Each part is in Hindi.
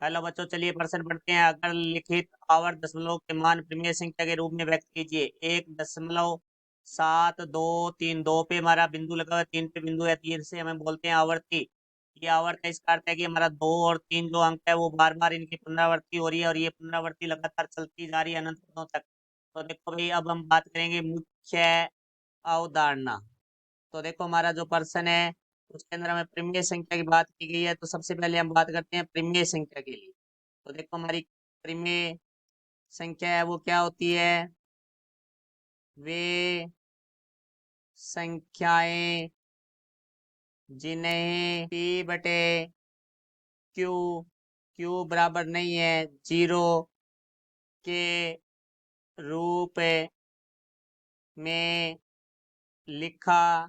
हेलो बच्चों, चलिए प्रश्न पढ़ते हैं। अगर लिखित आवर्त दशमलव के मान प्रिमेय संख्या के रूप में व्यक्त कीजिए। 1.723 2 पे हमारा बिंदु लगा हुआ है, 3 पे बिंदु है, 3 से हमें बोलते हैं आवर्ती। ये आवर्त है, इसका अर्थ है कि हमारा 2 और 3 जो अंक है वो बार बार इनकी पुनरावृत्ति हो रही है और ये पुनरावृत्ति लगातार चलती जा रही है अनंत पदों तक। तो देखो भाई, अब हम बात करेंगे मुख्य अवधारणा। तो देखो हमारा जो प्रश्न है उसके अंदर हमें प्रिमेय संख्या की बात की गई है। तो सबसे पहले हम बात करते हैं प्रिमेय संख्या के लिए। तो देखो हमारी प्रिमेय संख्या है वो क्या होती है? वे संख्याएं जिन्हें p बटे क्यू क्यू बराबर नहीं है 0 के रूप में लिखा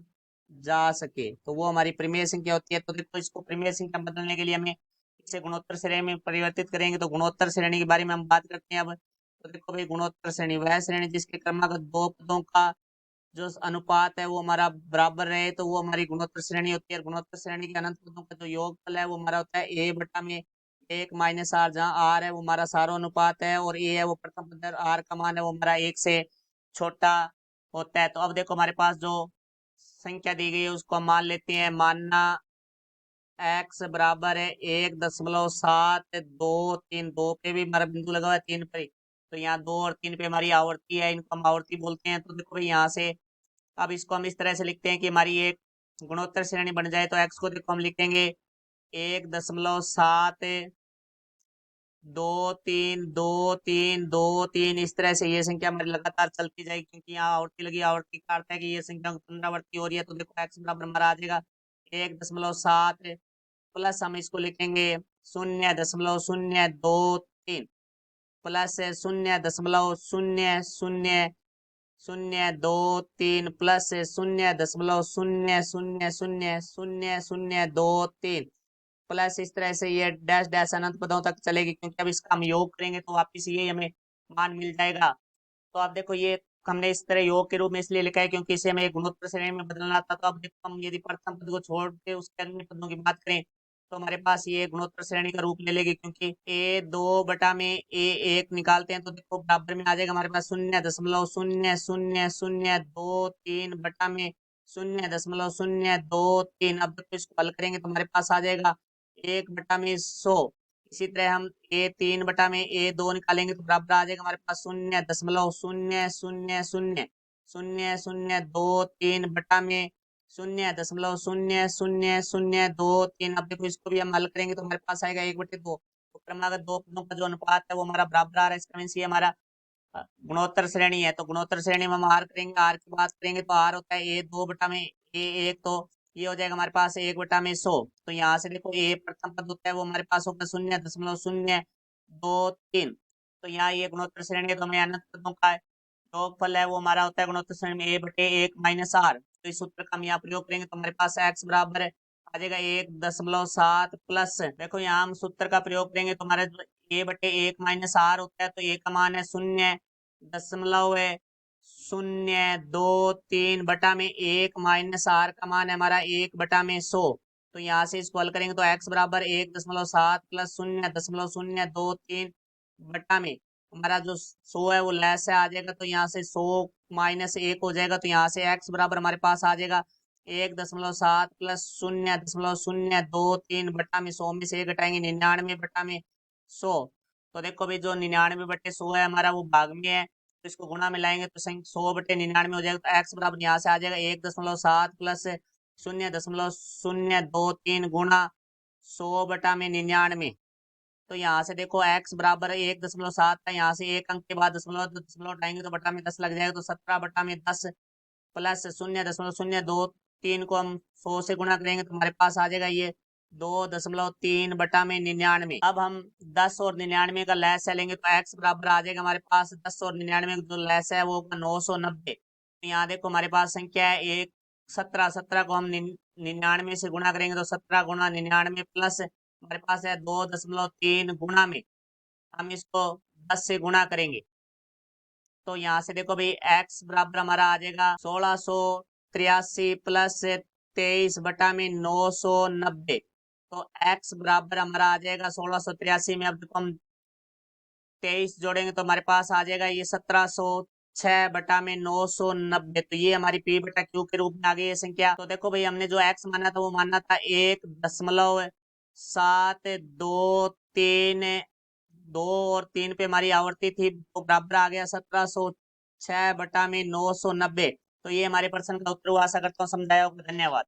जा सके तो वो हमारी प्रिमेय संख्या होती है। तो देखो, इसको प्रिमेय संख्या बदलने के लिए हमें इसे गुणोत्तर श्रेणी में परिवर्तित करेंगे। तो गुणोत्तर श्रेणी के बारे में हम बात करते हैं अब। तो देखो भाई, गुणोत्तर श्रेणी वह श्रेणी जिसके क्रमागत दो पदों का जो अनुपात है वो हमारा बराबर रहे तो वो हमारी गुणोत्तर श्रेणी होती है। गुणोत्तर श्रेणी के अनंत पदों का जो योगफल है वो हमारा होता है a बटा में 1 - r, जहाँ r है वो हमारा सारो अनुपात है और a है वो प्रथम पद है, r का मान है वो हमारा 1 से छोटा होता है। तो अब देखो, हमारे पास जो संख्या दी गई है उसको हम मान लेते हैं। मानना x बराबर है 1.723 2 पे भी हमारा बिंदु लगा हुआ है, 3 पे। तो यहाँ 2 और 3 पे हमारी आवर्ती है, इनको हम आवर्ती बोलते हैं। तो देखो भाई, यहाँ से अब इसको हम इस तरह से लिखते हैं कि हमारी एक गुणोत्तर श्रेणी बन जाए। तो x को देखो हम लिखेंगे 1.7 2 3 2 3 2 3। इस तरह से ये संख्या हमारी लगातार चलती जाएगी क्योंकि यहाँ आवर्ती लगी। आवर्ती का अर्थ है कि ये संख्या पुनरावृत्ति हो रही है। तो देखो x बराबर हमारा आ जाएगा 1.7 प्लस हम इसको लिखेंगे 0.023 प्लस 0.00023 प्लस 0.0000023 प्लस इस तरह से ये डैश डैश अनंत पदों तक चलेगी क्योंकि अब इसका हम योग करेंगे तो वापिस ये हमें मान मिल जाएगा। तो आप देखो, ये हमने इस तरह योग के रूप में इसलिए लिखा है क्योंकि इसे हमें एक गुणोत्तर श्रेणी में बदलना था। तो अब देखो, हम यदि प्रथम पद को छोड़ के उसके अन्य पदों की बात करें तो हमारे पास ये गुणोत्तर श्रेणी का रूप ले लेगी क्योंकि a 2 बटा में a 1 निकालते हैं तो देखो बराबर में आ जाएगा हमारे पास 0.000023 बटा में 0.003। अब देखो, इसको हल करेंगे तो हमारे पास आ जाएगा 1/100। इसी तरह हम a 3 बटा में a 2 निकालेंगे तो बराबर आ जाएगा हमारे पास 0.0000023 बटा में 0.00023। अब देखो, इसको भी हम हल करेंगे तो हमारे पास आएगा 1/2। तो क्रमागत दो पदों का जो अनुपात है वो हमारा बराबर आ रहा है। इसका मीन्स ये हमारा गुणोत्तर श्रेणी है। तो गुणोत्तर श्रेणी में हम आर करेंगे, आर की बात करेंगे तो आर होता है a 2 बटा में a 1। तो ये हो जाएगा हमारे पास 1/100। तो यहाँ से देखो, ए प्रथम पद होता है वो हमारे पास होगा 0.023। तो यहाँ ये गुणोत्तर श्रेणी है तो हमें अनंत पदों का योगफल है वो हमारा होता है गुणोत्तर श्रेणी में a/1 - r। तो इस सूत्र का हम यहाँ प्रयोग करेंगे तो हमारे पास x बराबर आ जाएगा 1.7 प्लस, देखो यहाँ हम सूत्र का प्रयोग करेंगे तो हमारे a/1 - r होता है। तो a का मान है 0.023 बटा में 1 - r का मान है हमारा 1/100। तो यहाँ से इसको हल करेंगे तो x बराबर 1.7 प्लस 0.023 बटा में हमारा जो 100 है वो लेस है आ जाएगा। तो यहाँ से 100 -1 हो जाएगा। तो यहाँ से x बराबर हमारे पास आ जाएगा 1.7 प्लस 0.023 बटा में 100 में से 1 घटाएंगे 99 बटा में 100। तो देखो भाई, जो 99/100 है हमारा वो भाग में है तो इसको गुणा में लाएंगे तो 100/99 हो जाएगा। तो x बराबर यहाँ से आ जाएगा 1.7 प्लस 0.023 गुणा 100 बटा में 99। तो यहाँ से देखो, x बराबर 1.7 था, यहाँ से एक अंक के बाद दशमलव हटाएंगे तो बटा में 10 लग जाएगा। तो 17 बटा में 10 प्लस 0.023 को हम 100 से गुणा करेंगे तो हमारे पास आ जाएगा ये 2.3 बटा में 99। अब हम 10 और 99 का लैस लेंगे तो x बराबर आ जाएगा हमारे पास 10 और 99 का जो लैस है वो होगा 990। तो यहाँ देखो हमारे पास संख्या है एक 17। 17 को हम 99 से गुणा करेंगे तो 17 गुणा 99 प्लस हमारे पास है 2.3 गुणा में हम इसको 10 से गुणा करेंगे। तो यहाँ से देखो भाई, x बराबर हमारा आ जाएगा 1683 प्लस 23 बटा में 990। तो x बराबर हमारा आ जाएगा 1683 में। अब देखो हम 23 जोड़ेंगे तो हमारे पास आ जाएगा ये 1706 बटा में 990। तो ये हमारी p बटा q के रूप में आ गई है संख्या। तो देखो भाई हमने जो x माना था वो माना था 1.723। 2 और 3 पे हमारी आवर्ती थी तो बराबर आ गया 1706 बटा में 990। तो ये हमारे प्रश्न का उत्तर हुआ। आशा करता हूँ समझाया होगा। धन्यवाद।